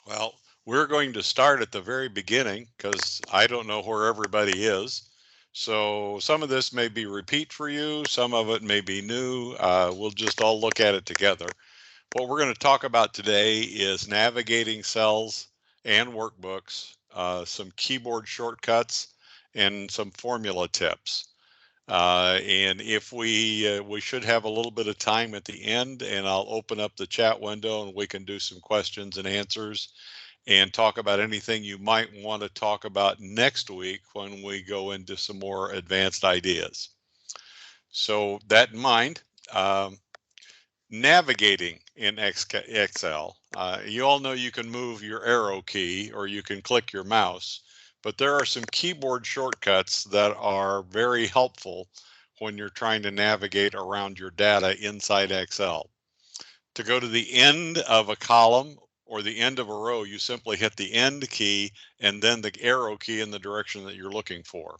Well, we're going to start at the very beginning because I don't know where everybody is. So some of this may be repeat for you, some of it may be new. We'll just all look at it together. What we're going to talk about today is navigating cells and workbooks, some keyboard shortcuts, and some formula tips. And if we should have a little bit of time at the end, and I'll open up the chat window and we can do some questions and answers and talk about anything you might want to talk about next week when we go into some more advanced ideas. So that in mind, navigating in Excel, you all know you can move your arrow key or you can click your mouse, but there are some keyboard shortcuts that are very helpful when you're trying to navigate around your data inside Excel. To go to the end of a column or the end of a row, you simply hit the end key and then the arrow key in the direction that you're looking for.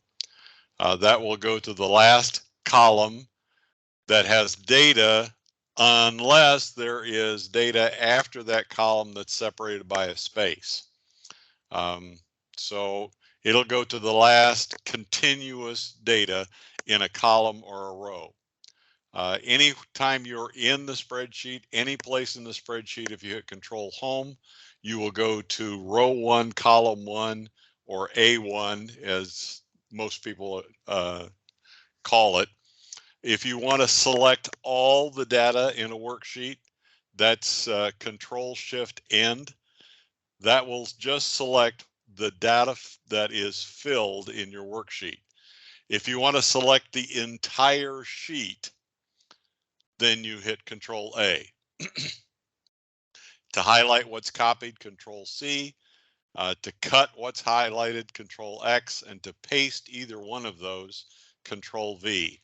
That will go to the last column that has data unless there is data after that column that's separated by a space. So it'll go to the last continuous data in a column or a row. Anytime you're in the spreadsheet, any place in the spreadsheet, if you hit Control Home, you will go to row 1, column 1, or A1, as most people call it. If you want to select all the data in a worksheet, that's Control Shift End. That will just select the data that is filled in your worksheet. If you want to select the entire sheet, then you hit Control A. To highlight what's copied, Control C. To cut what's highlighted, Control X. And to paste either one of those, Control V.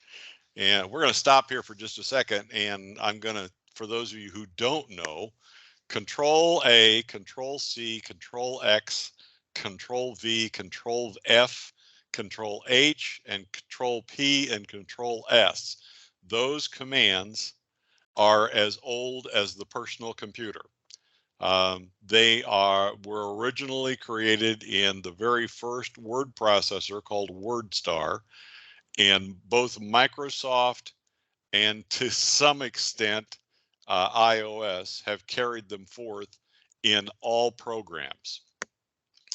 And we're going to stop here for just a second. And I'm going to, for those of you who don't know, Control A, Control C, Control X, Control V, Control F, Control H, and Control P, and Control S. Those commands are as old as the personal computer. They were originally created in the very first word processor called WordStar, and both Microsoft and to some extent iOS have carried them forth in all programs.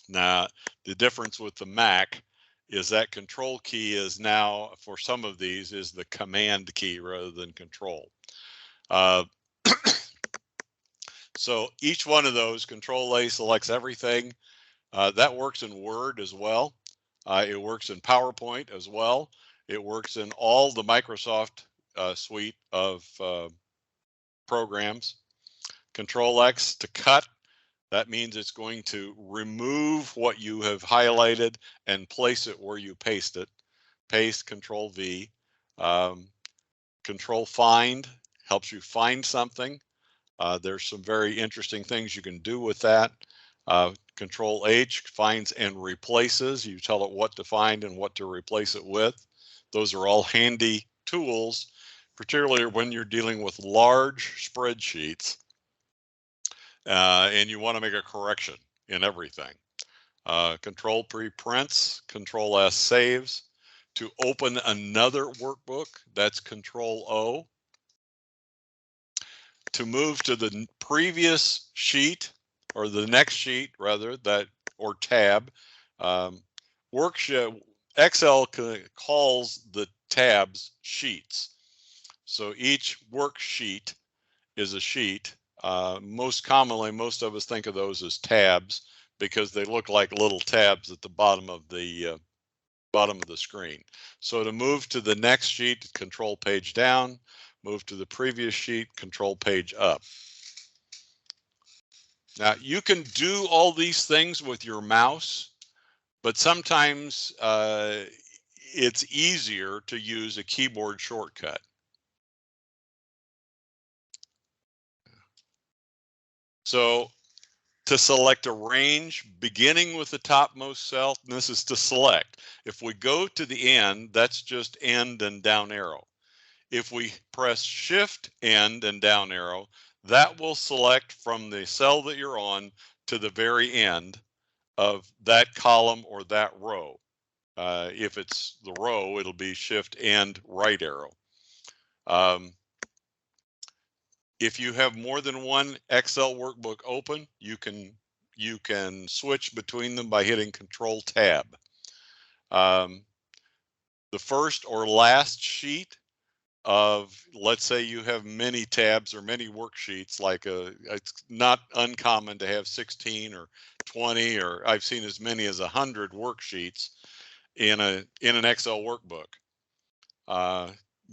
Now, the difference with the Mac is that control key is now, for some of these, is the command key rather than control. So each one of those, Control A selects everything. That works in Word as well. It works in PowerPoint as well. It works in all the Microsoft suite of programs. Control X to cut. That means it's going to remove what you have highlighted and place it where you paste it. Paste, Control V. Control Find helps you find something. There's some very interesting things you can do with that. Control H finds and replaces. You tell it what to find and what to replace it with. Those are all handy tools, particularly when you're dealing with large spreadsheets and you want to make a correction in everything. Control P prints, Control S saves. To open another workbook, that's Control O. To move to the previous sheet or the next sheet rather, that or tab, Worksheet Excel calls the tabs sheets. So each worksheet is a sheet. Most commonly, most of us think of those as tabs because they look like little tabs at the bottom of the screen. So to move to the next sheet, Control Page down. Move to the previous sheet, Control Page up. Now you can do all these things with your mouse, but sometimes it's easier to use a keyboard shortcut. So to select a range beginning with the topmost cell, and this is to select. If we go to the end, that's just end and down arrow. If we press Shift End and down arrow, that will select from the cell that you're on to the very end of that column or that row. If it's the row, it'll be shift and right arrow. If you have more than one Excel workbook open, you can switch between them by hitting Control Tab. The first or last sheet of, let's say you have many tabs or many worksheets, like it's not uncommon to have 16 or 20, or I've seen as many as 100 worksheets in an Excel workbook.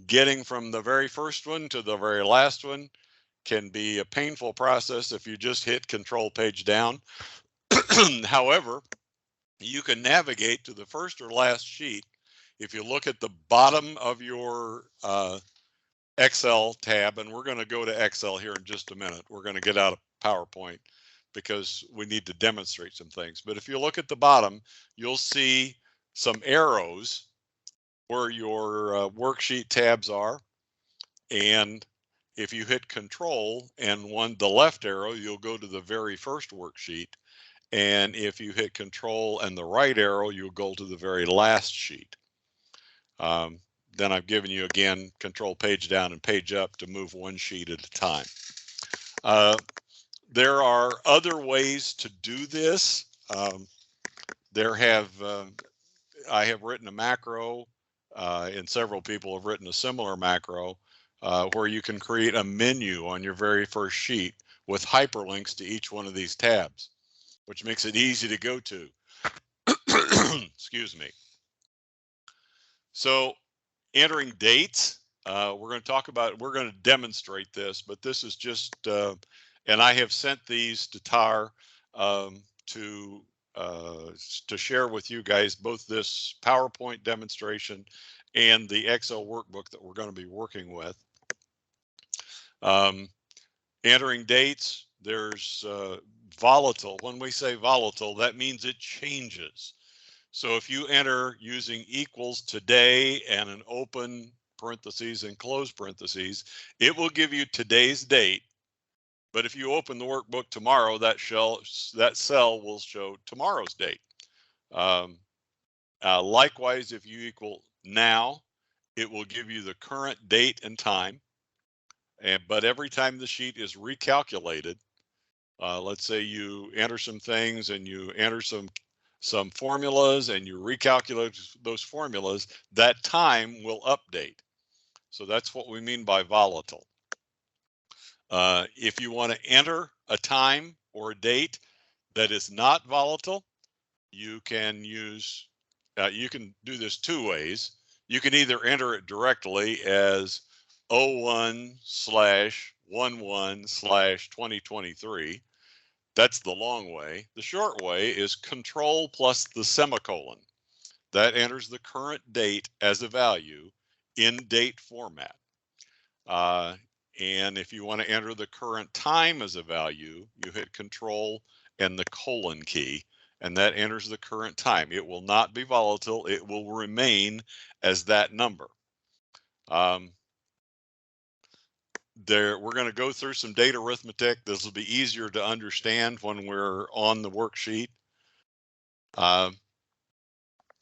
Getting from the very first one to the very last one can be a painful process if you just hit Control Page Down. However, you can navigate to the first or last sheet. If you look at the bottom of your Excel tab, and we're going to go to Excel here in just a minute. We're going to get out of PowerPoint because we need to demonstrate some things. But if you look at the bottom, you'll see some arrows where your worksheet tabs are. And if you hit Control and the left arrow, you'll go to the very first worksheet. And if you hit Control and the right arrow, you'll go to the very last sheet. Then I've given you, again, Control Page Down and Page Up to move one sheet at a time. There are other ways to do this. I have written a macro, and several people have written a similar macro, where you can create a menu on your very first sheet with hyperlinks to each one of these tabs, which makes it easy to go to. Excuse me. So entering dates, we're going to demonstrate this, but this is just, and I have sent these to TAR to share with you guys both this PowerPoint demonstration and the Excel workbook that we're going to be working with. Entering dates, there's volatile. When we say volatile, that means it changes. So if you enter using equals today and an open parentheses and close parentheses, it will give you today's date. But if you open the workbook tomorrow, that cell will show tomorrow's date. Likewise, if you equal now, it will give you the current date and time. But every time the sheet is recalculated, let's say you enter some things and you enter some formulas and you recalculate those formulas, that time will update. So that's what we mean by volatile. If you want to enter a time or a date that is not volatile, you can use, you can do this two ways. You can either enter it directly as 01/11/2023. That's the long way. The short way is Control plus the semicolon. That enters the current date as a value in date format. And if you want to enter the current time as a value, you hit Control and the colon key, and that enters the current time. It will not be volatile. It will remain as that number. We're going to go through some data arithmetic. This will be easier to understand when we're on the worksheet.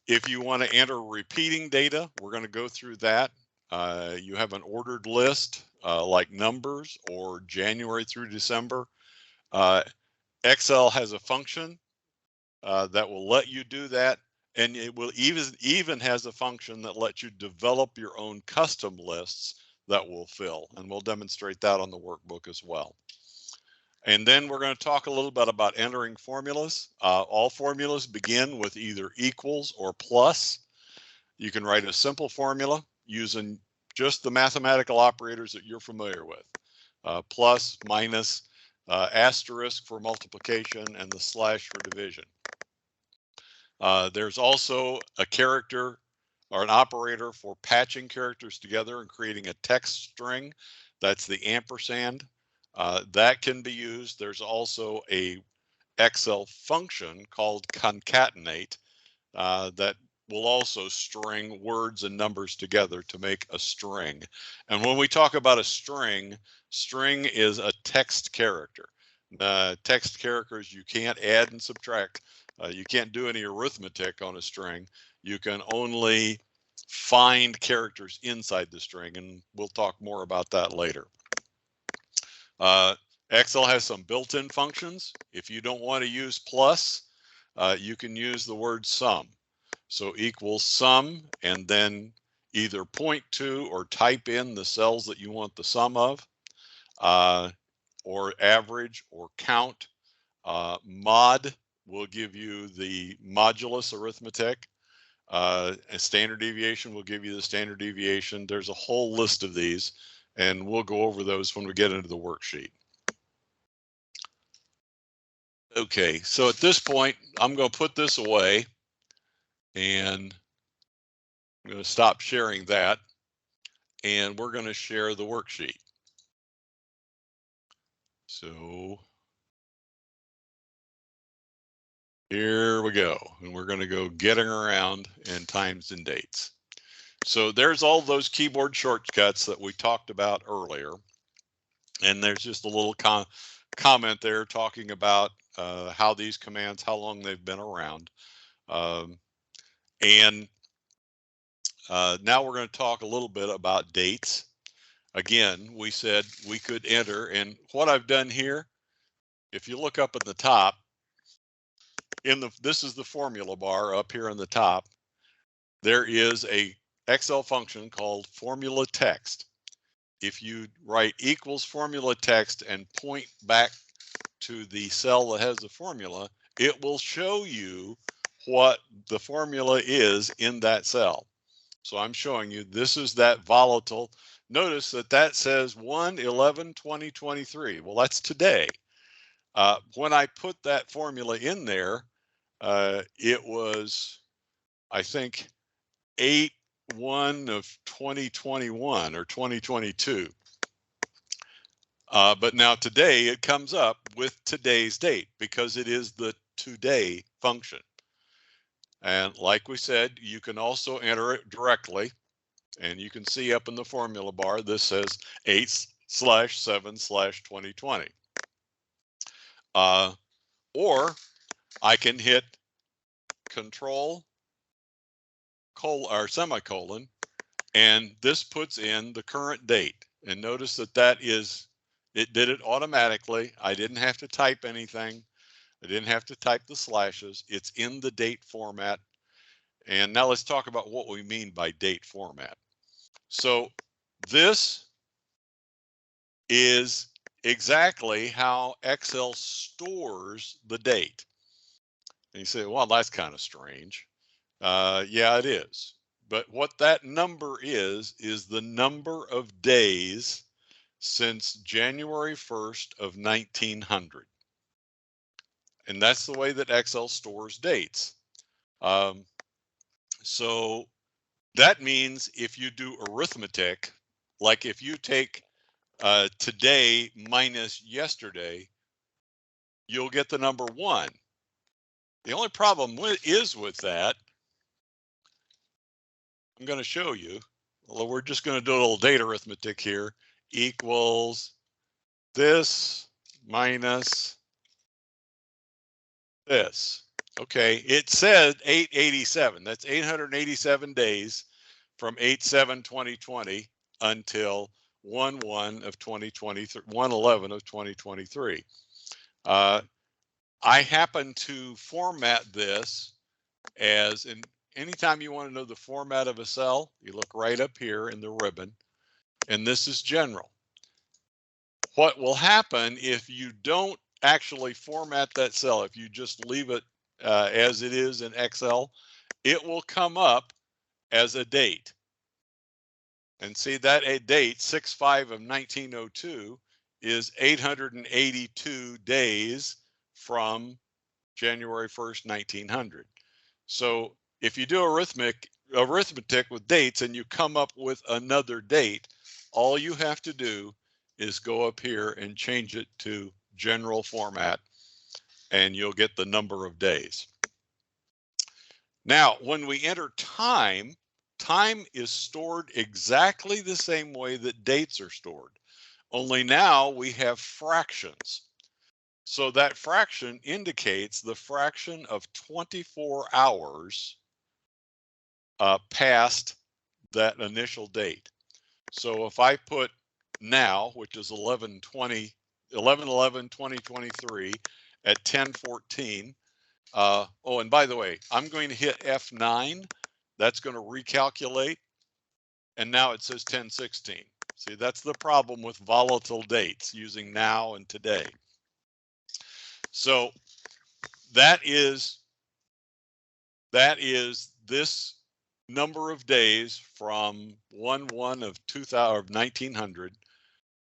If you want to enter repeating data, we're going to go through that. You have an ordered list like numbers or January through December. Excel has a function that will let you do that, and it will even has a function that lets you develop your own custom lists that will fill, and we'll demonstrate that on the workbook as well. And then we're going to talk a little bit about entering formulas. All formulas begin with either equals or plus. You can write a simple formula using just the mathematical operators that you're familiar with. Plus, minus, asterisk for multiplication, and the slash for division. There's also a character or an operator for patching characters together and creating a text string. That's the ampersand. That can be used. There's also a Excel function called concatenate that will also string words and numbers together to make a string. And when we talk about a string, string is a text character. Text characters you can't add and subtract. You can't do any arithmetic on a string. You can only find characters inside the string, and we'll talk more about that later. Excel has some built-in functions. If you don't want to use plus, you can use the word sum. So equals sum, and then either point to or type in the cells that you want the sum of, or average or count. Mod will give you the modulus arithmetic. A standard deviation will give you the standard deviation. There's a whole list of these, and we'll go over those when we get into the worksheet. Okay, so at this point, I'm going to put this away, and I'm going to stop sharing that, and we're going to share the worksheet. So here we go, and we're going to go getting around and times and dates. So there's all those keyboard shortcuts that we talked about earlier, and there's just a little comment there talking about how these commands, how long they've been around. And now we're going to talk a little bit about dates. Again, we said we could enter, and what I've done here, if you look up at the top, this is the formula bar up here on the top. There is a Excel function called formula text. If you write equals formula text and point back to the cell that has the formula, it will show you what the formula is in that cell. So I'm showing you this is that volatile. Notice that that says 1/11/2023. Well, that's today. When I put that formula in there, it was, I think, 8/1 of 2021 or 2022. But now today it comes up with today's date because it is the today function. And like we said, you can also enter it directly. And you can see up in the formula bar, this says 8/7/2020. Or I can hit Control or semicolon, and this puts in the current date. And notice that it did it automatically. I didn't have to type anything. I didn't have to type the slashes. It's in the date format. And now let's talk about what we mean by date format. So this is exactly how Excel stores the date. And you say, well, that's kind of strange. Yeah, it is. But what that number is the number of days since January 1st of 1900. And that's the way that Excel stores dates. So that means if you do arithmetic, like if you take today minus yesterday, you'll get the number 1. The only problem is with that, I'm going to show you. Well, we're just going to do a little data arithmetic here. Equals this minus this. Okay, it said 887. That's 887 days from 8/7/2020 until 1/1 of 2023, 1/11 of 2023. I happen to format this as, and anytime you want to know the format of a cell, you look right up here in the ribbon, and this is general. What will happen if you don't actually format that cell, if you just leave it as it is in Excel, it will come up as a date. And see that a date, 6/5 of 1902, is 882 days from January 1st, 1900. So if you do arithmetic with dates and you come up with another date, all you have to do is go up here and change it to general format, and you'll get the number of days. Now, when we enter time, time is stored exactly the same way that dates are stored, only now we have fractions. So that fraction indicates the fraction of 24 hours past that initial date. So if I put now, which is 11/11/2023 at 10:14. Oh, and by the way, I'm going to hit F9. That's going to recalculate. And now it says 10:16. See, that's the problem with volatile dates using now and today. So that is this number of days from 1/1 of 1900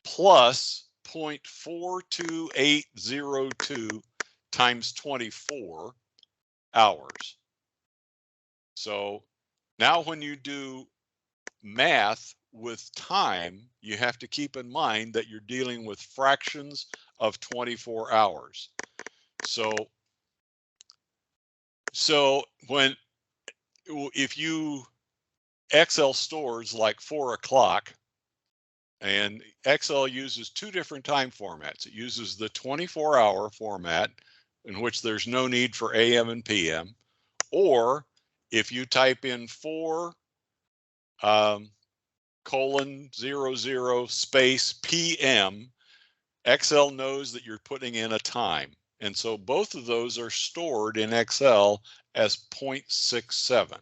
plus 0.42802 times 24 hours. So now when you do math with time, you have to keep in mind that you're dealing with fractions of 24 hours. So if you Excel stores like 4 o'clock, and Excel uses two different time formats. It uses the 24-hour format, in which there's no need for AM and PM, or if you type in 4 colon 00 space PM, Excel knows that you're putting in a time. And so both of those are stored in Excel as 0.67.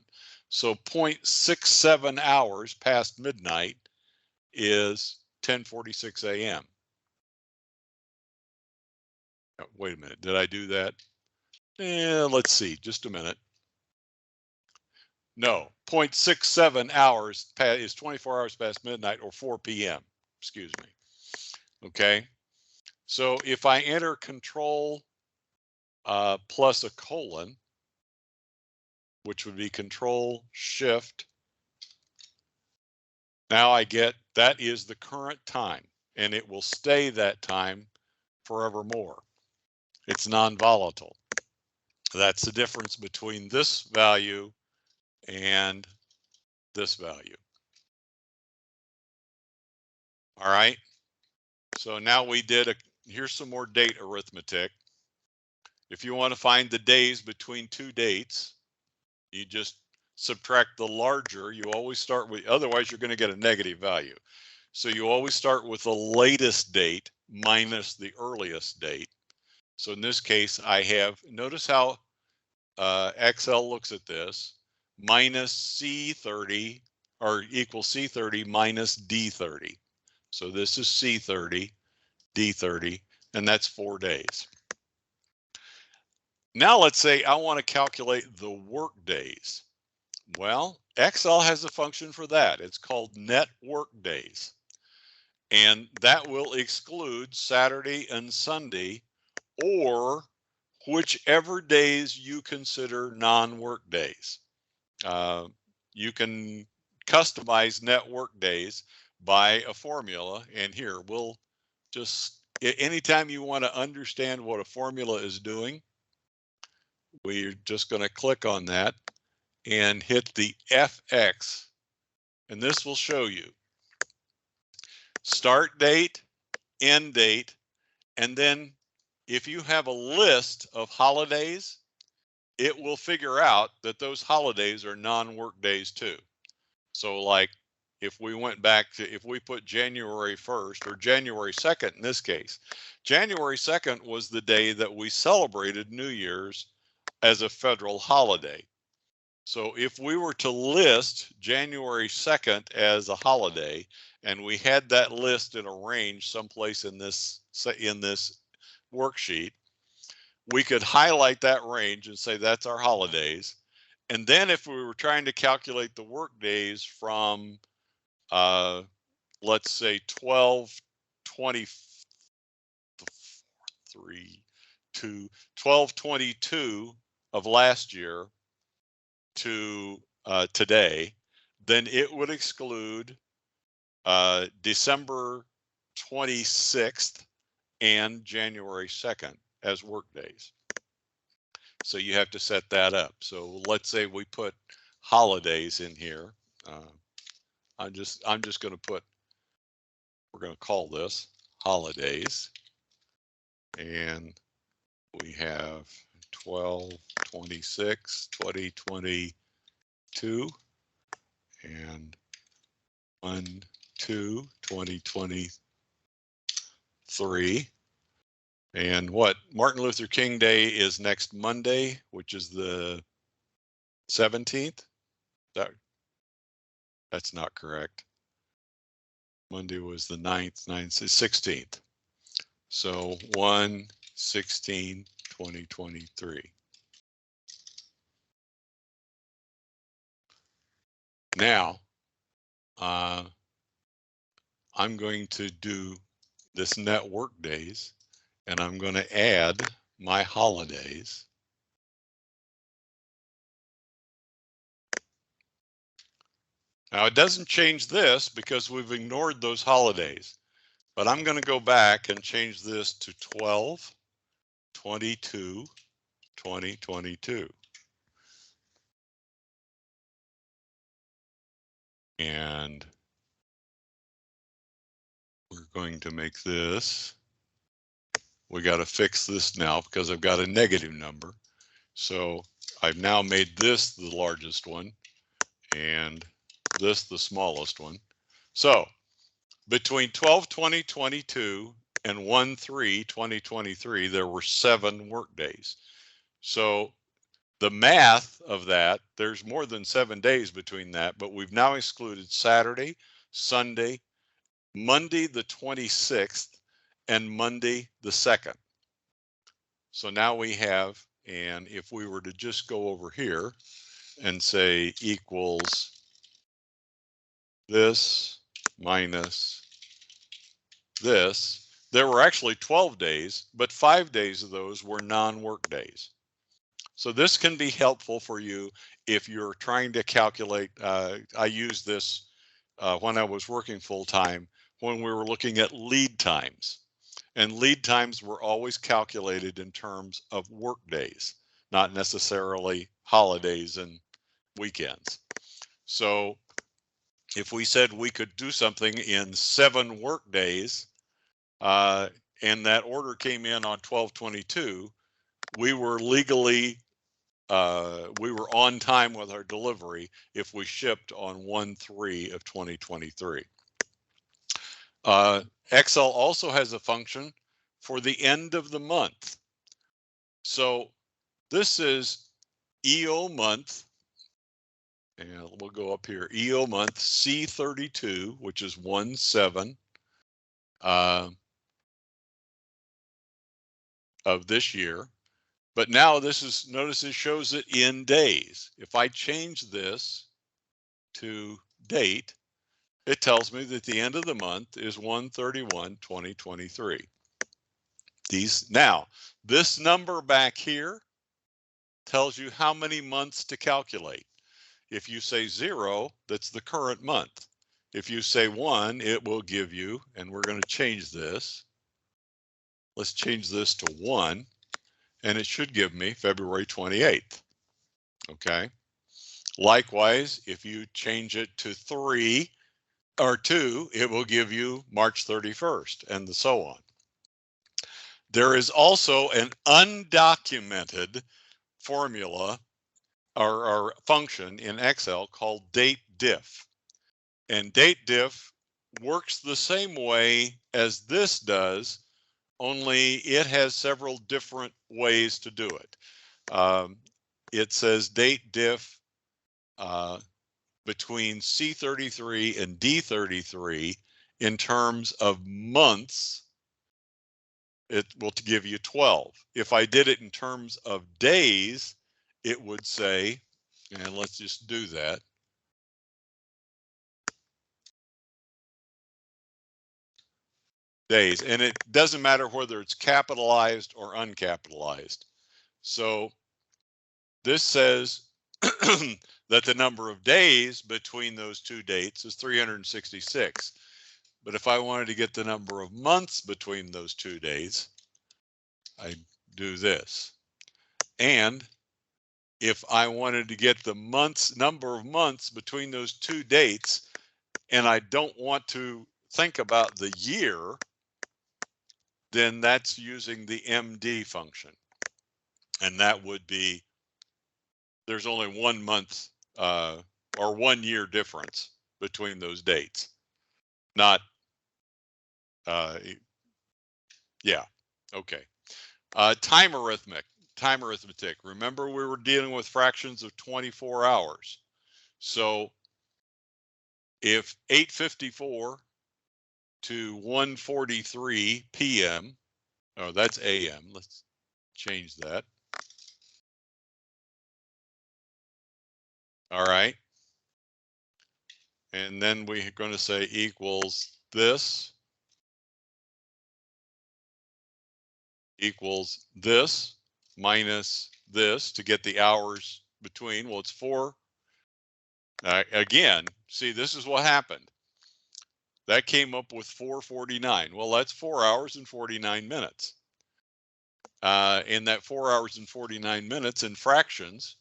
So 0.67 hours past midnight is 10:46 a.m. Wait a minute, did I do that? Let's see, just a minute. No, 0.67 hours is 24 hours past midnight, or 4 p.m. Excuse me. Okay, so if I enter control plus a colon, which would be control shift, now I get that is the current time, and it will stay that time forevermore. It's non-volatile. That's the difference between this value and this value. All right. So now we did here's some more date arithmetic. If you want to find the days between two dates, you just subtract the larger. You always start with, otherwise you're going to get a negative value. So you always start with the latest date minus the earliest date. So in this case, I have, notice how Excel looks at this, minus C30, or equals C30 minus D30. So this is C30, D30, and that's 4 days. Now let's say I want to calculate the work days. Well, Excel has a function for that. It's called net work days. And that will exclude Saturday and Sunday, or whichever days you consider non-work days. You can customize net work days by a formula. And here, we'll just, anytime you want to understand what a formula is doing, we're just going to click on that and hit the FX, and this will show you start date, end date, and then if you have a list of holidays, it will figure out that those holidays are non-work days too. So like if we went back to, if we put January 1st or January 2nd in this case, January 2nd was the day that we celebrated New Year's as a federal holiday. So if we were to list January 2nd as a holiday, and we had that list in a range someplace in this worksheet, we could highlight that range and say that's our holidays. And then if we were trying to calculate the work days from, let's say 12/22 of last year to today, then it would exclude December 26th and January 2nd as work days. So you have to set that up. So let's say we put holidays in here. I'm just going to put, we're going to call this holidays. and we have 12/26/2022 and 1/2/2023. And what? Martin Luther King Day is next Monday, which is the 17th. That's not correct. Monday was the 9th, 16th. So 1/16/2023. Now, I'm going to do this net work days, and I'm going to add my holidays. Now, it doesn't change this because we've ignored those holidays, but I'm going to go back and change this to 12/22/2022. And we're going to make this, we got to fix this now because I've got a negative number. So I've now made this the largest one and this the smallest one. So between 12/20/22 and 1/3/2023, there were 7 work days. So the math of that, there's more than 7 days between that, but we've now excluded Saturday, Sunday, Monday the 26th, and Monday the 2nd. So now we have, and if we were to just go over here and say equals this minus this, there were actually 12 days, but 5 days of those were non-work days. So this can be helpful for you if you're trying to calculate. I used this when I was working full-time when we were looking at lead times. And lead times were always calculated in terms of work days, not necessarily holidays and weekends. So if we said we could do something in 7 work days, and that order came in on 12/22, we were legally, we were on time with our delivery if we shipped on 1/3/2023. Excel also has a function for the end of the month. So this is EO month, and we'll go up here, EO month C32, which is 1/7 of this year. But now this is, notice it shows it in days. If I change this to date, it tells me that the end of the month is 1/31/2023. Now, this number back here tells you how many months to calculate. If you say 0, that's the current month. If you say 1, it will give you, and we're going to change this. Let's change this to 1, and it should give me February 28th. Okay. Likewise, if you change it to 3 or 2, it will give you March 31st, and so on. There is also an undocumented formula or function in Excel called date diff. And date diff works the same way as this does, only it has several different ways to do it. It says date diff between C33 and D33 in terms of months. It will give you 12. If I did it in terms of days, it would say, and let's just do that. Days, and it doesn't matter whether it's capitalized or uncapitalized. So this says that the number of days between those two dates is 366. But if I wanted to get the number of months between those two days, I do this. And if I wanted to get the number of months between those two dates, and I don't want to think about the year, then that's using the MD function. And that would be, there's only 1 month or 1 year difference between those dates. Not, yeah, okay. Time arithmetic. Remember, we were dealing with fractions of 24 hours. So if 8:54 to 1:43 p.m., oh, that's a.m. Let's change that. All right. And then we're going to say equals this equals this minus this to get the hours between. Well, it's 4. Again, see, this is what happened. That came up with 4:49. Well, that's 4 hours and 49 minutes. And that 4 hours and 49 minutes in fractions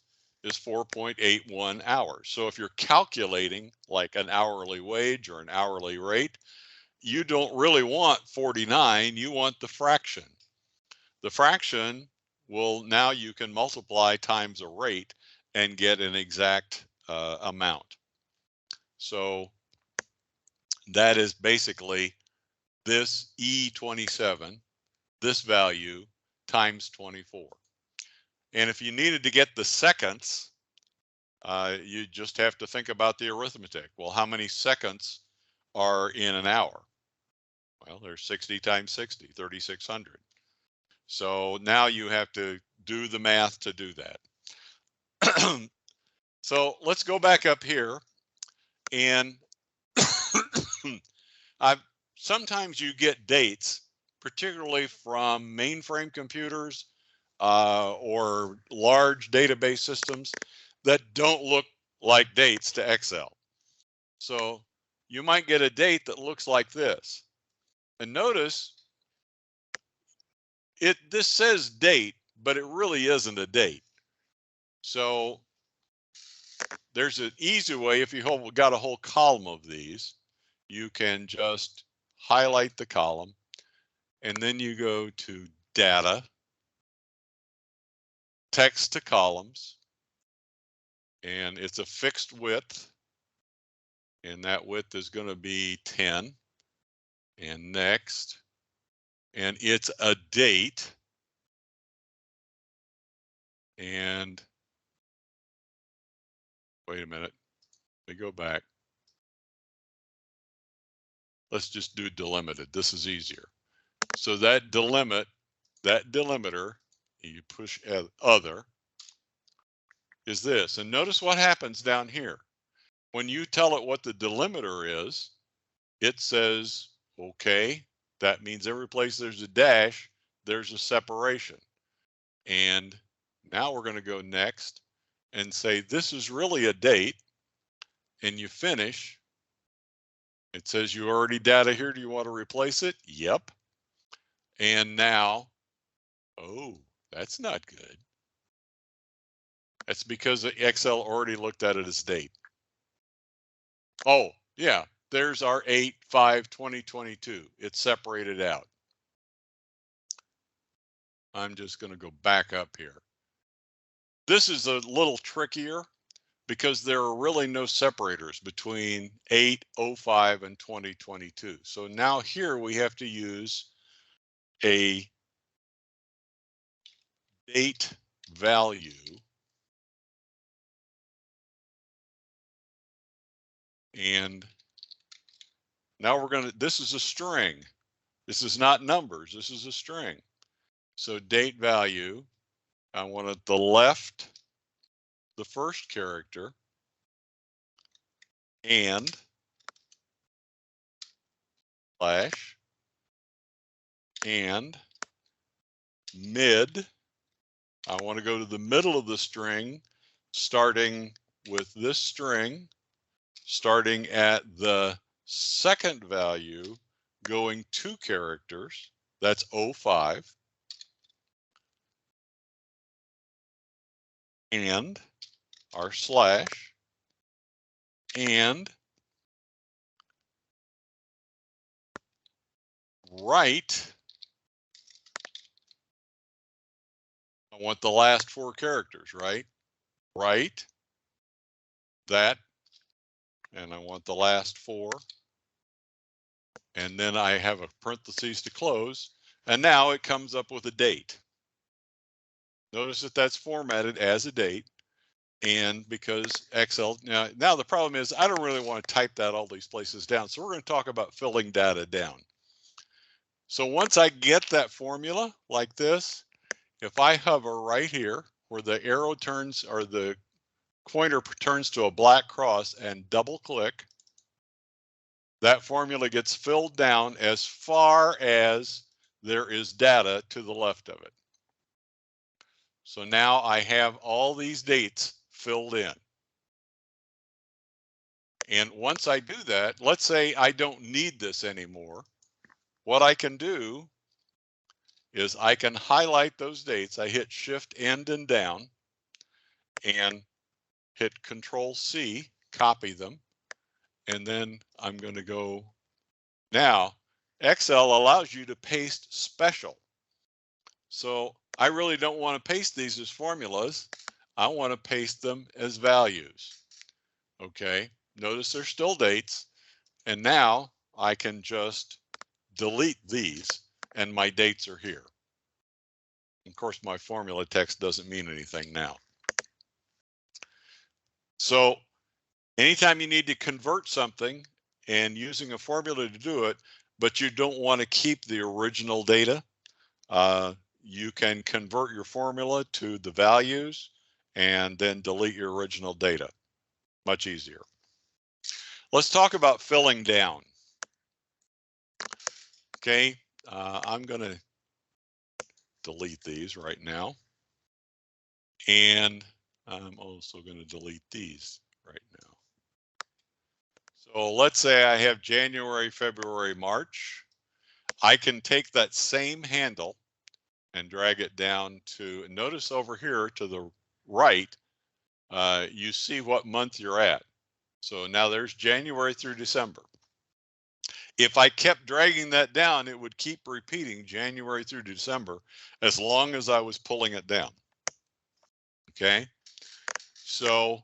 is 4.81 hours. So if you're calculating like an hourly wage or an hourly rate, you don't really want 49, you want the fraction. The fraction will, now you can multiply times a rate and get an exact amount. So that is basically this E27, this value times 24. And if you needed to get the seconds, you just have to think about the arithmetic. Well, how many seconds are in an hour? Well, there's 60 times 60, 3,600. So now you have to do the math to do that. So let's go back up here, and sometimes you get dates, particularly from mainframe computers or large database systems that don't look like dates to Excel. So you might get a date that looks like this. And notice this says date, but it really isn't a date. So there's an easy way. If you got a whole column of these, you can just highlight the column, and then you go to data, text to columns, and it's a fixed width, and that width is going to be 10, and next, and it's a date, and wait a minute, let me go back. Let's just do delimited. This is easier. So that delimiter, you push other, is this. And notice what happens down here. When you tell it what the delimiter is, it says, okay, that means every place there's a dash, there's a separation. And now we're going to go next and say, this is really a date. And you finish. It says you already data here. Do you want to replace it? Yep. And now, oh, that's not good. That's because Excel already looked at it as date. Oh, yeah, there's our 8/5/2022. It's separated out. I'm just going to go back up here. This is a little trickier because there are really no separators between 8/05 and 2022. So now here we have to use a date value, and now we're going to, this is a string. This is not numbers, this is a string. So date value, I want at the left, the first character, and slash, and mid. I want to go to the middle of the string, starting with this string, starting at the second value, going 2 characters, that's 05, and our slash, and right I want the last 4 characters, right? Right, that, and I want the last 4. And then I have a parentheses to close. And now it comes up with a date. Notice that that's formatted as a date. And because Excel, now the problem is I don't really want to type that all these places down. So we're going to talk about filling data down. So once I get that formula like this, if I hover right here where the arrow turns or the pointer turns to a black cross and double click, that formula gets filled down as far as there is data to the left of it. So now I have all these dates filled in. And once I do that, let's say I don't need this anymore. What I can do is I can highlight those dates. I hit Shift End and down and hit Control C, copy them. And then I'm going to go. Now, Excel allows you to paste special. So I really don't want to paste these as formulas. I want to paste them as values. Okay, notice they're still dates. And now I can just delete these and my dates are here. Of course, my formula text doesn't mean anything now. So anytime you need to convert something and using a formula to do it, but you don't want to keep the original data, you can convert your formula to the values and then delete your original data. Much easier. Let's talk about filling down. Okay, I'm going to delete these right now. And I'm also going to delete these right now. So let's say I have January, February, March. I can take that same handle and drag it down to, notice over here to the right, you see what month you're at. So now there's January through December. If I kept dragging that down, it would keep repeating January through December as long as I was pulling it down. Okay. So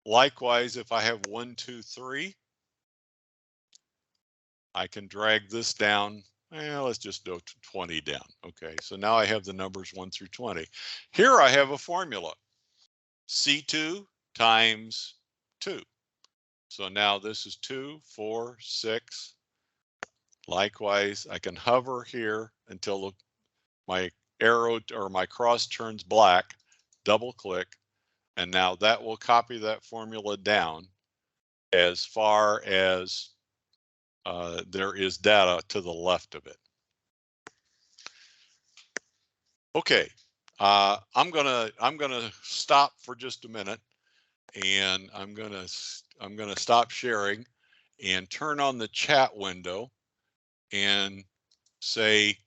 likewise, if I have 1, 2, 3, I can drag this down. Let's just go to 20 down. Okay, so now I have the numbers 1 through 20. Here I have a formula. C2 times 2. So now this is 2, 4, 6. Likewise, I can hover here until my arrow or my cross turns black, double click, and now that will copy that formula down as far as there is data to the left of it. Okay, I'm gonna stop for just a minute, and I'm gonna stop sharing and turn on the chat window and say,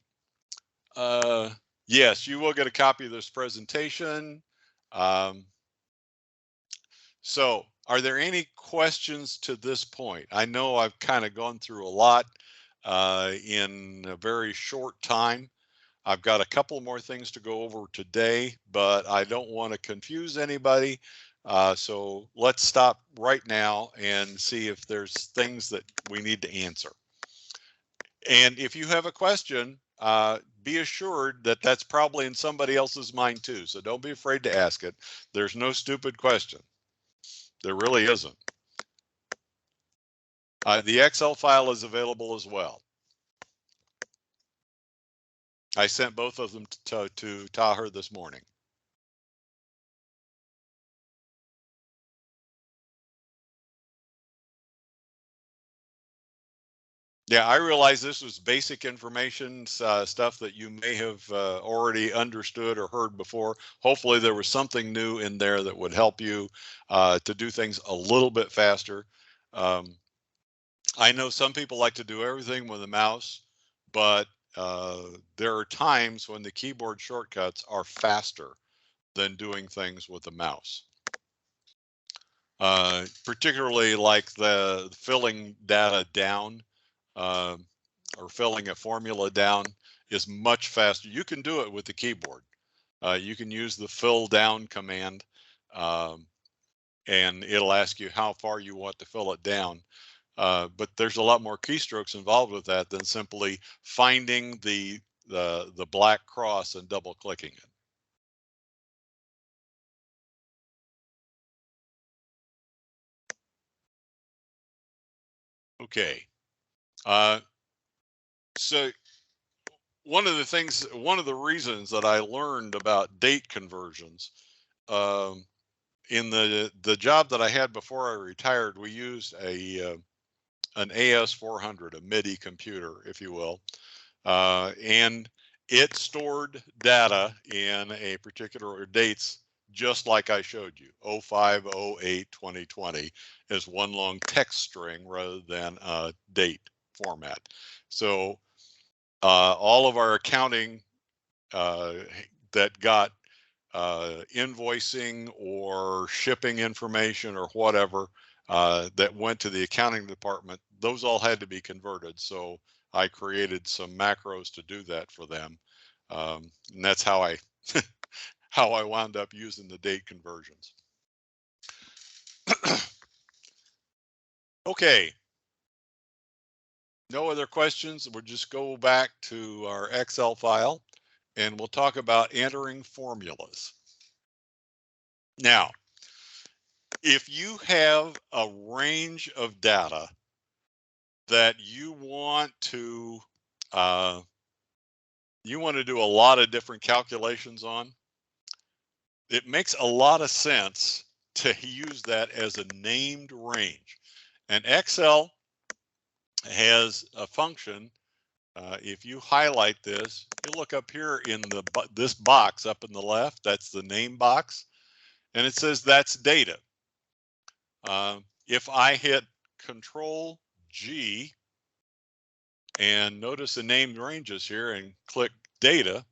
yes, you will get a copy of this presentation. So are there any questions to this point? I know I've kind of gone through a lot in a very short time. I've got a couple more things to go over today, but I don't want to confuse anybody. So let's stop right now and see if there's things that we need to answer. And if you have a question, be assured that that's probably in somebody else's mind too. So don't be afraid to ask it. There's no stupid question. There really isn't. The Excel file is available as well. I sent both of them to Tahir this morning. Yeah, I realize this was basic information, stuff that you may have already understood or heard before. Hopefully there was something new in there that would help you to do things a little bit faster. I know some people like to do everything with a mouse, but there are times when the keyboard shortcuts are faster than doing things with a mouse. Particularly like the filling data down or filling a formula down is much faster. You can do it with the keyboard, You can use the fill down command, and it'll ask you how far you want to fill it down. But there's a lot more keystrokes involved with that than simply finding the black cross and double clicking it. Okay. So one of the reasons that I learned about date conversions, in the job that I had before I retired, we used an AS400, a MIDI computer, if you will, and it stored data in a particular dates, just like I showed you, 05, 08, 2020, as one long text string rather than a date format. So all of our accounting uh, that got invoicing or shipping information or whatever that went to the accounting department, those all had to be converted. So I created some macros to do that for them. And that's how I how I wound up using the date conversions. Okay, no other questions. We'll just go back to our Excel file and we'll talk about entering formulas. Now, if you have a range of data that uh, you want to do a lot of different calculations on, it makes a lot of sense to use that as a named range. And Excel has a function. If you highlight this, you look up here in this box up in the left, that's the name box, and it says that's data. If I hit Control G and notice the named ranges here and click data,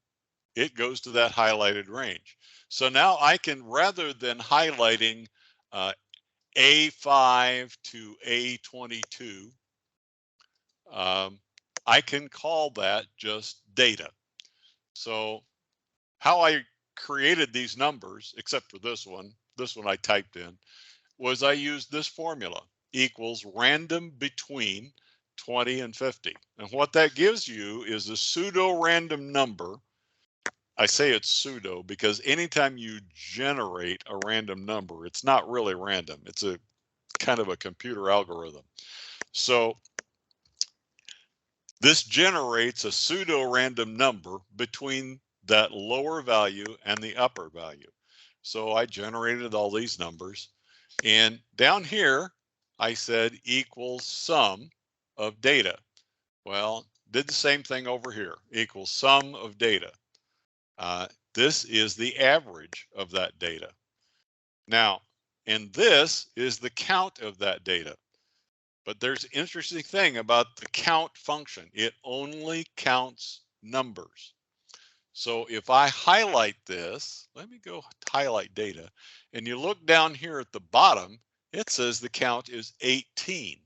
it goes to that highlighted range. So now I can, rather than highlighting A5 to A22, I can call that just data. So how I created these numbers, except for this one I typed in, was I used this formula, equals random between 20 and 50. And what that gives you is a pseudo random number. I say it's pseudo because anytime you generate a random number, it's not really random. It's a kind of a computer algorithm. So this generates a pseudo random number between that lower value and the upper value. So I generated all these numbers, and down here I said equals sum of data. Well, did the same thing over here, equals sum of data. This is the average of that data. Now, and this is the count of that data. But there's an interesting thing about the count function. It only counts numbers. So if I highlight this, let me go highlight data, and you look down here at the bottom, it says the count is 18,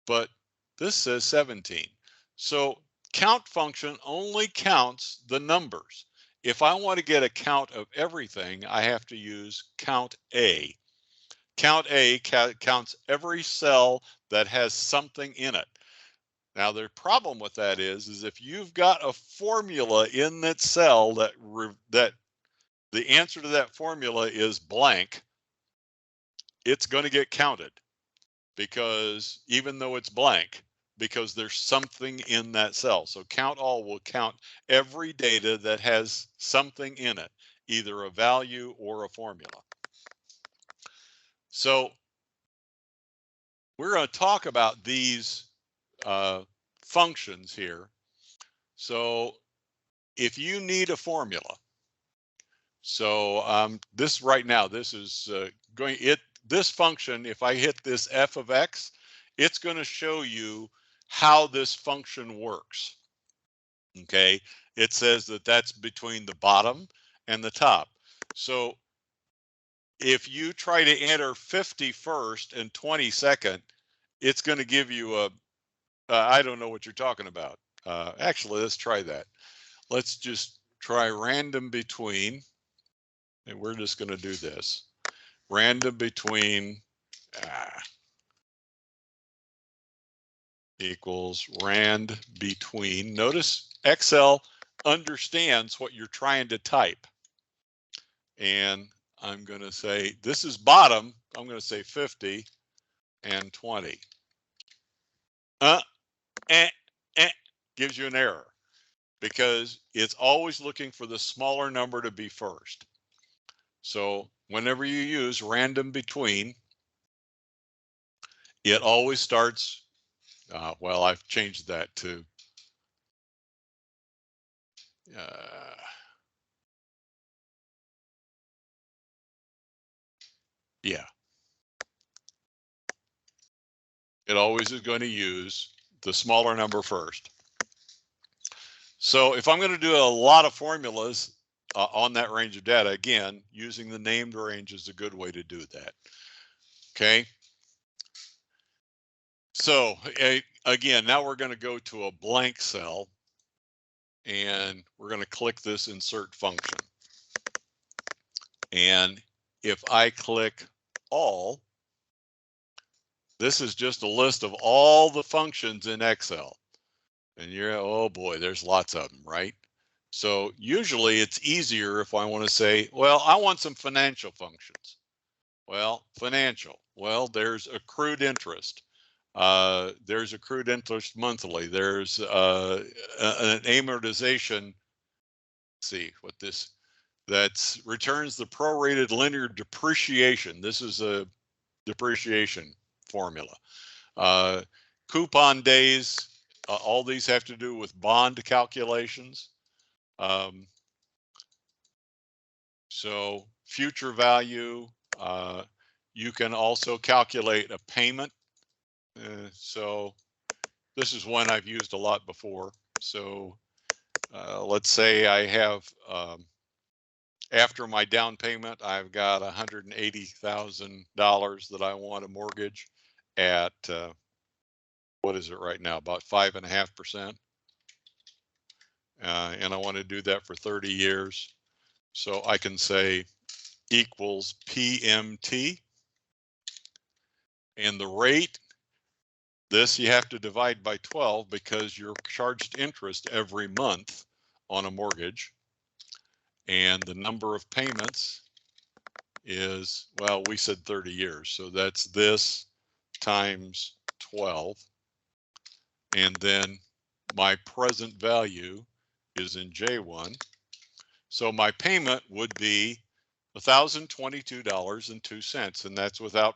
but this says 17. So count function only counts the numbers. If I want to get a count of everything, I have to use count A. Count A counts every cell that has something in it. Now the problem with that is if you've got a formula in that cell that the answer to that formula is blank, it's going to get counted, because even though it's blank, because there's something in that cell. So count all will count every data that has something in it, either a value or a formula. So we're going to talk about these functions here. So if you need a formula, so this right now, this is this function, if I hit this f of x, it's going to show you how this function works. Okay, it says that that's between the bottom and the top. So if you try to enter 50 first and 20 second, it's going to give you a I don't know what you're talking about. Actually, let's try that. Let's just try random between, and we're just going to do this. Random between equals rand between. Notice Excel understands what you're trying to type. And I'm going to say, this is bottom. I'm going to say 50 and 20. Gives you an error because it's always looking for the smaller number to be first. So whenever you use random between, it always starts, well, I've changed that to, yeah. It always is going to use the smaller number first. So if I'm going to do a lot of formulas on that range of data, again, using the named range is a good way to do that. Okay. So again, now we're going to go to a blank cell and we're going to click this insert function. And if I click all, this is just a list of all the functions in Excel. And you're, oh boy, there's lots of them, right? So usually it's easier if I want to say, well, I want some financial functions. Well, financial. Well, there's accrued interest. There's accrued interest monthly. There's an amortization. Let's see what this, that returns the prorated linear depreciation. This is a depreciation formula. Coupon days, all these have to do with bond calculations. So future value, you can also calculate a payment. So this is one I've used a lot before. So let's say I have, after my down payment, I've got $180,000 that I want a mortgage at, what is it right now? About 5.5%. And I want to do that for 30 years. So I can say equals PMT. And the rate, this you have to divide by 12 because you're charged interest every month on a mortgage. And the number of payments is, well, we said 30 years. So that's this times 12. And then my present value is in J1. So my payment would be $1,022.02. And that's without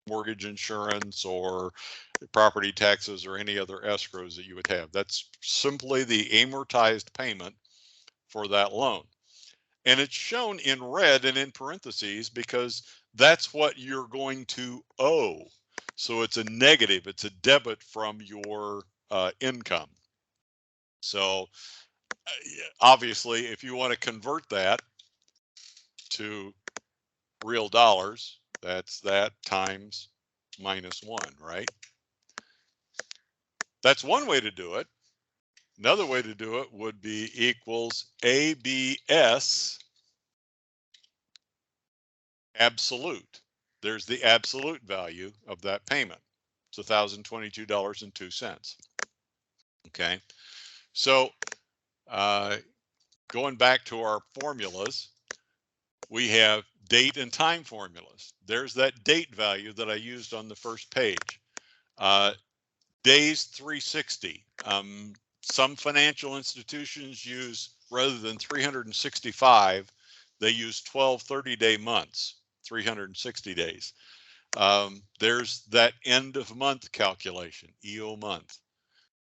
mortgage insurance or property taxes or any other escrows that you would have. That's simply the amortized payment for that loan. And it's shown in red and in parentheses because that's what you're going to owe. So it's a negative, it's a debit from your income. So obviously, if you want to convert that to real dollars, that's that times -1, right? That's one way to do it. Another way to do it would be equals ABS absolute. There's the absolute value of that payment. It's $1,022.02. Okay, so going back to our formulas, we have date and time formulas. There's that date value that I used on the first page. Days 360. Some financial institutions use, rather than 365, they use 12 30-day months, 360 days. There's that end of month calculation, EO month.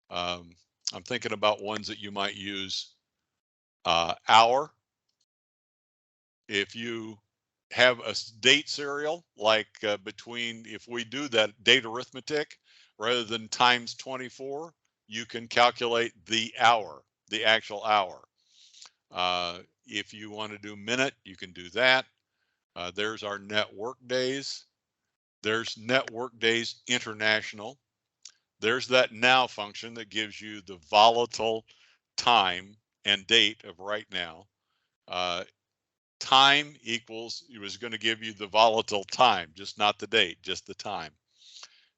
I'm thinking about ones that you might use. Hour. If you have a date serial, like between, if we do that date arithmetic, rather than times 24, you can calculate the hour, the actual hour. If you want to do minute, you can do that. There's our net work days. There's net work days international. There's that now function that gives you the volatile time and date of right now. Time equals, it was going to give you the volatile time, just not the date, just the time.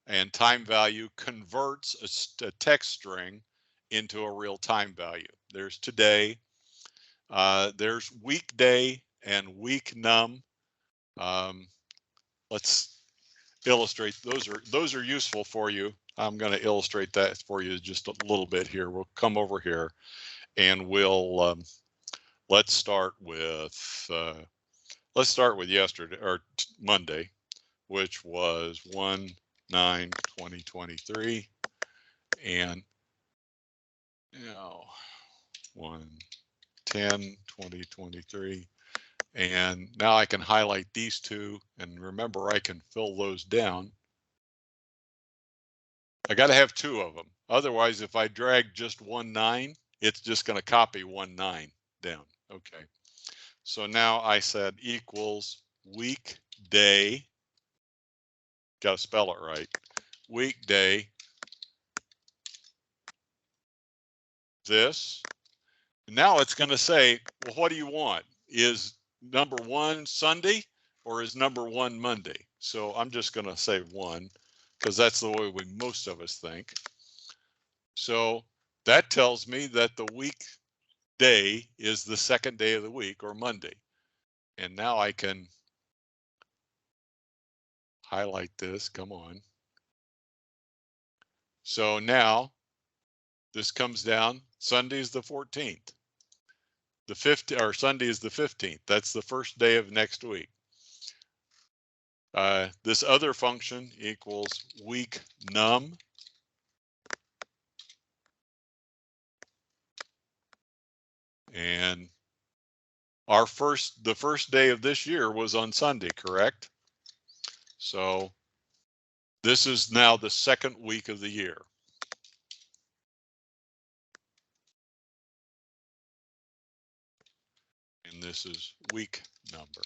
And time value converts a text string into a real time value. There's today, there's weekday and week num. Let's illustrate, those are useful for you. I'm going to illustrate that for you just a little bit here. We'll come over here and we'll let's start with yesterday or Monday, which was 1/9/2023, and 1/10/2023. And now I can highlight these two, and remember I can fill those down. I got to have two of them. Otherwise, if I drag just 1/9, it's just going to copy 1/9 down. Okay. So now I said equals weekday. Got to spell it right. Weekday. This. Now it's going to say, well, what do you want? Is number 1 Sunday or is number 1 Monday? So I'm just going to say 1 because that's the way most of us think. So that tells me that the weekday is the second day of the week, or Monday. And now I can highlight this. Come on. So now this comes down. Sunday is the 14th. The 15th, or Sunday is the 15th. That's the first day of next week. This other function equals week num. And the first day of this year was on Sunday, correct? So this is now the second week of the year. And this is week number.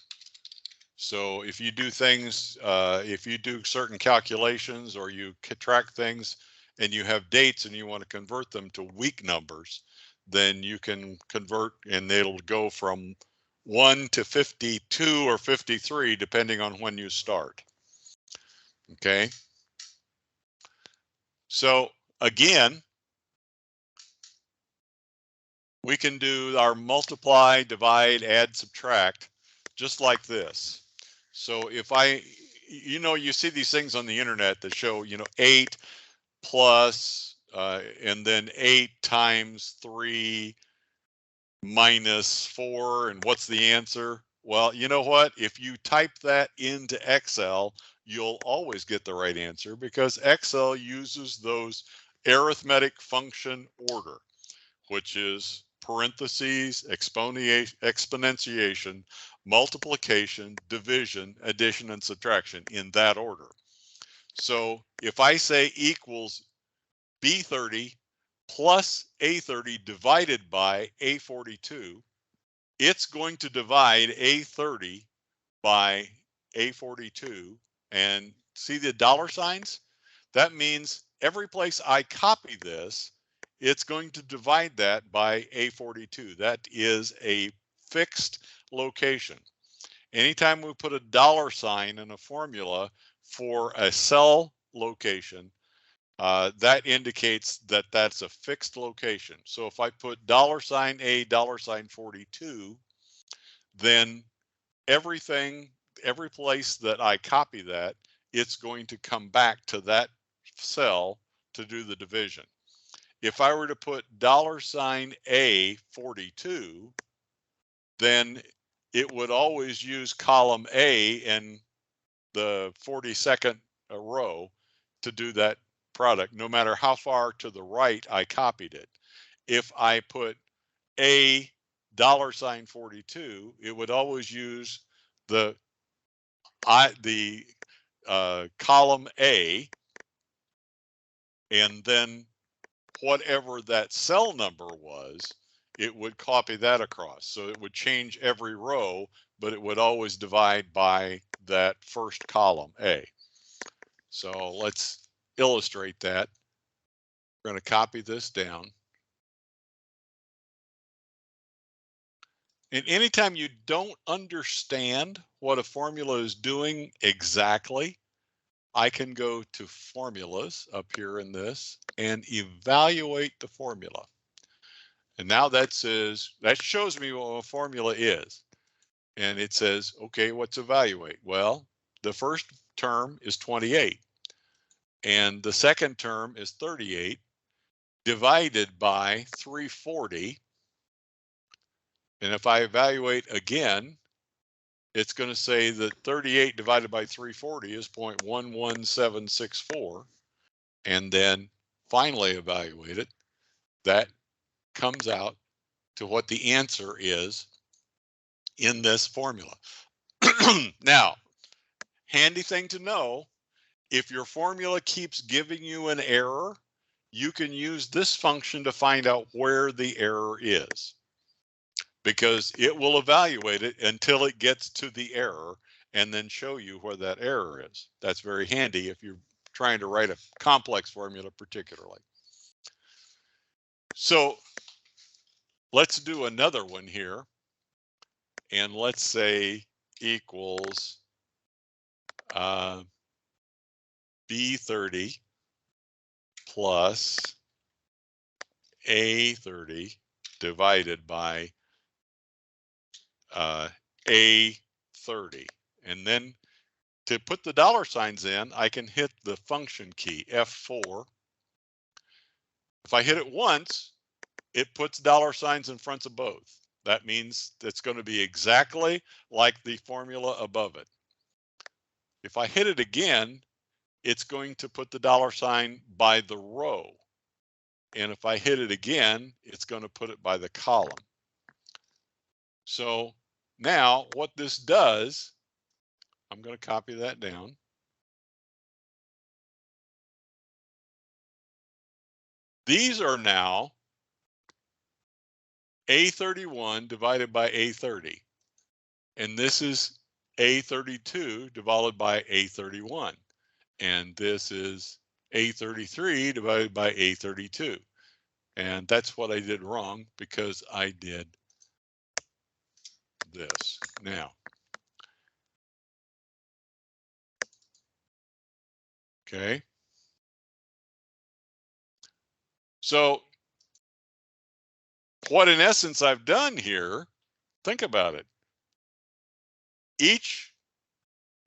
So if you do things, if you do certain calculations or you track things and you have dates and you want to convert them to week numbers, then you can convert and it'll go from 1 to 52 or 53 depending on when you start. Okay. So again, we can do our multiply, divide, add, subtract just like this. So if you see these things on the internet that show, 8 plus, and then 8 times 3 minus 4, and what's the answer? Well, you know what? If you type that into Excel, you'll always get the right answer because Excel uses those arithmetic function order, which is parentheses, exponentiation, multiplication, division, addition, and subtraction in that order. So if I say equals B30 plus A30 divided by A42, it's going to divide A30 by A42. And see the dollar signs? That means every place I copy this, it's going to divide that by A42. That is a fixed location. Anytime we put a dollar sign in a formula for a cell location, that indicates that that's a fixed location. So if I put $A, $42, then every place that I copy that, it's going to come back to that cell to do the division. If I were to put $A42, then it would always use column A in the 42nd row to do that product, no matter how far to the right I copied it. If I put $42, it would always use the column A, and then whatever that cell number was, it would copy that across. So it would change every row, but it would always divide by that first column, A. So let's illustrate that. We're going to copy this down. And anytime you don't understand what a formula is doing exactly, I can go to formulas up here in this and evaluate the formula. And now that shows me what a formula is. And it says, okay, what's evaluate? Well, the first term is 28 and the second term is 38 divided by 340. And if I evaluate again, it's going to say that 38 divided by 340 is 0.11764. And then finally evaluate it. That comes out to what the answer is in this formula. Now, handy thing to know, if your formula keeps giving you an error, you can use this function to find out where the error is, because it will evaluate it until it gets to the error and then show you where that error is. That's very handy if you're trying to write a complex formula particularly. So let's do another one here. And let's say equals B30 plus A30 divided by A30. And then to put the dollar signs in, I can hit the function key, F4. If I hit it once, it puts dollar signs in front of both. That means it's going to be exactly like the formula above it. If I hit it again, it's going to put the dollar sign by the row. And if I hit it again, it's going to put it by the column. So now what this does, I'm going to copy that down. These are now A31 divided by A30. And this is A32 divided by A31. And this is A33 divided by A32. And that's what I did wrong, because I did this. Now, okay. So what in essence I've done here, think about it. Each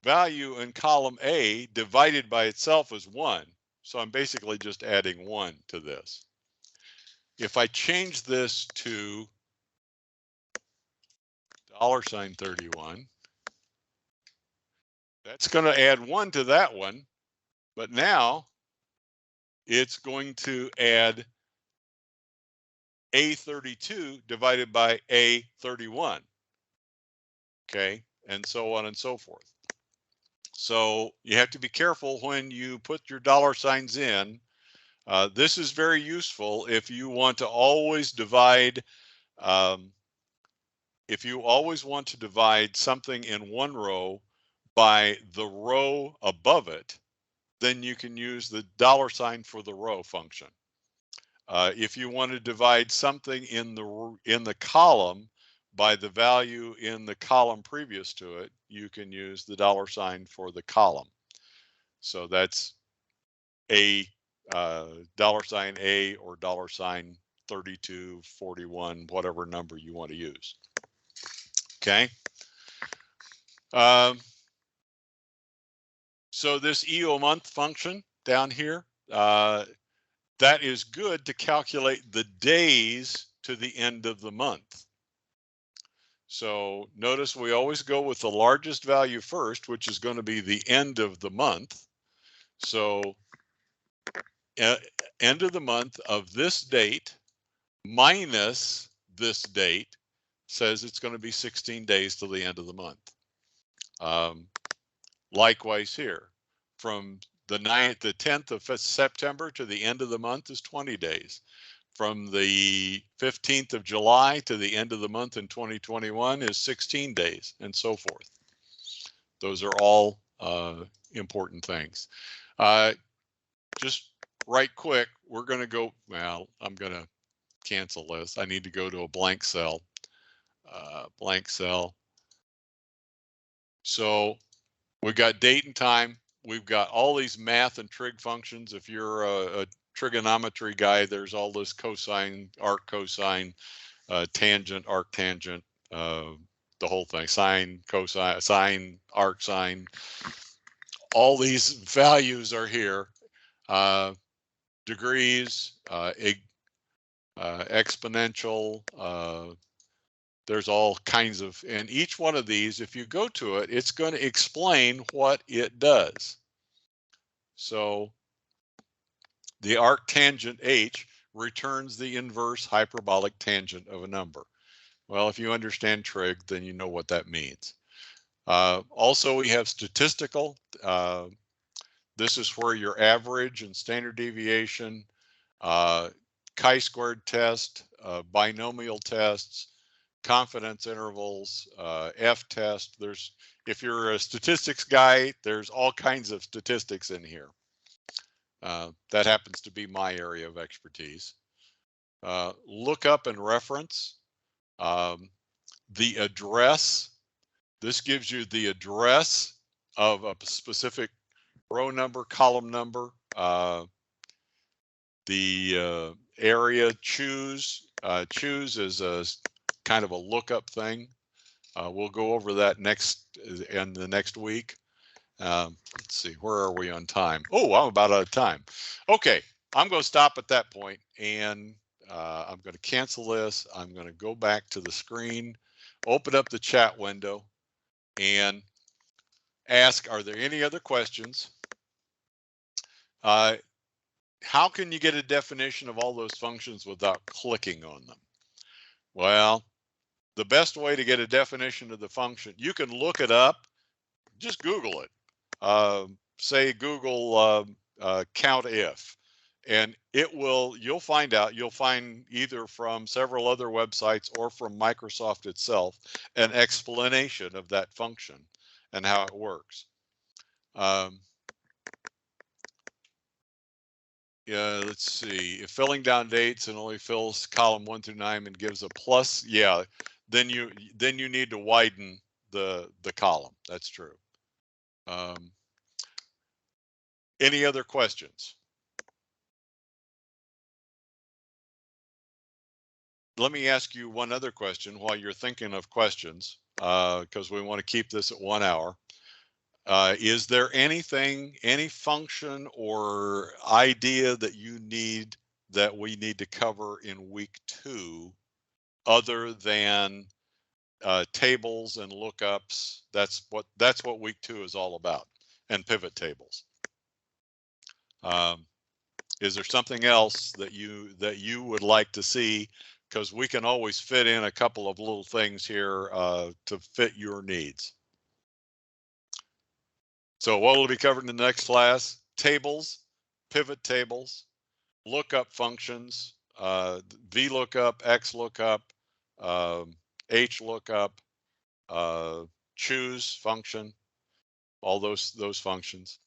value in column A divided by itself is 1. So I'm basically just adding 1 to this. If I change this to $31, that's going to add 1 to that one. But now it's going to add A32 divided by A31. Okay, and so on and so forth. So you have to be careful when you put your dollar signs in. This is very useful if you want to always divide. If you always want to divide something in one row by the row above it, then you can use the dollar sign for the row function. If you want to divide something in the column by the value in the column previous to it, you can use the dollar sign for the column. So that's a dollar sign A or dollar sign 32, 41, whatever number you want to use. Okay. So this EO month function down here, that is good to calculate the days to the end of the month. So notice we always go with the largest value first, which is going to be the end of the month. So end of the month of this date minus this date says it's going to be 16 days till the end of the month. Likewise here, from the 10th of September to the end of the month is 20 days. From the 15th of July to the end of the month in 2021 is 16 days, and so forth. Those are all important things. Just right quick, we're going to go, well, I'm going to cancel this. I need to go to a blank cell. blank cell. So we've got date and time. We've got all these math and trig functions. If you're a trigonometry guy, there's all this cosine, arc cosine, tangent, arctangent, the whole thing, sine, cosine, sine, arc, sine. All these values are here. Degrees, exponential, there's all kinds of, and each one of these, if you go to it, it's going to explain what it does. So the arctangent h returns the inverse hyperbolic tangent of a number. Well, if you understand trig, then you know what that means. Also, we have statistical. This is where your average and standard deviation, chi-squared test, binomial tests, confidence intervals, F-test. If you're a statistics guy, there's all kinds of statistics in here. That happens to be my area of expertise. Lookup and reference. The address. This gives you the address of a specific row number, column number. The area choose. Choose is a kind of a lookup thing. We'll go over that in the next week. Let's see, where are we on time? Oh, I'm about out of time. Okay, I'm going to stop at that point, and I'm going to cancel this. I'm going to go back to the screen, open up the chat window, and ask, are there any other questions? How can you get a definition of all those functions without clicking on them? Well, the best way to get a definition of the function, you can look it up, just Google it. Say Google count if, and you'll find either from several other websites or from Microsoft itself, an explanation of that function and how it works. Yeah, let's see. If filling down dates and only fills column 1 through 9 and gives a plus, yeah, then you need to widen the column. That's true. Any other questions? Let me ask you one other question while you're thinking of questions, because we want to keep this at 1 hour. Is there any function or idea that we need to cover in week 2 other than tables and lookups? That's what week 2 is all about, and pivot tables. Is there something else that you would like to see? Because we can always fit in a couple of little things here to fit your needs. So what will be covered in the next class? Tables, pivot tables, lookup functions, VLOOKUP, XLOOKUP, HLOOKUP, choose function, all those functions.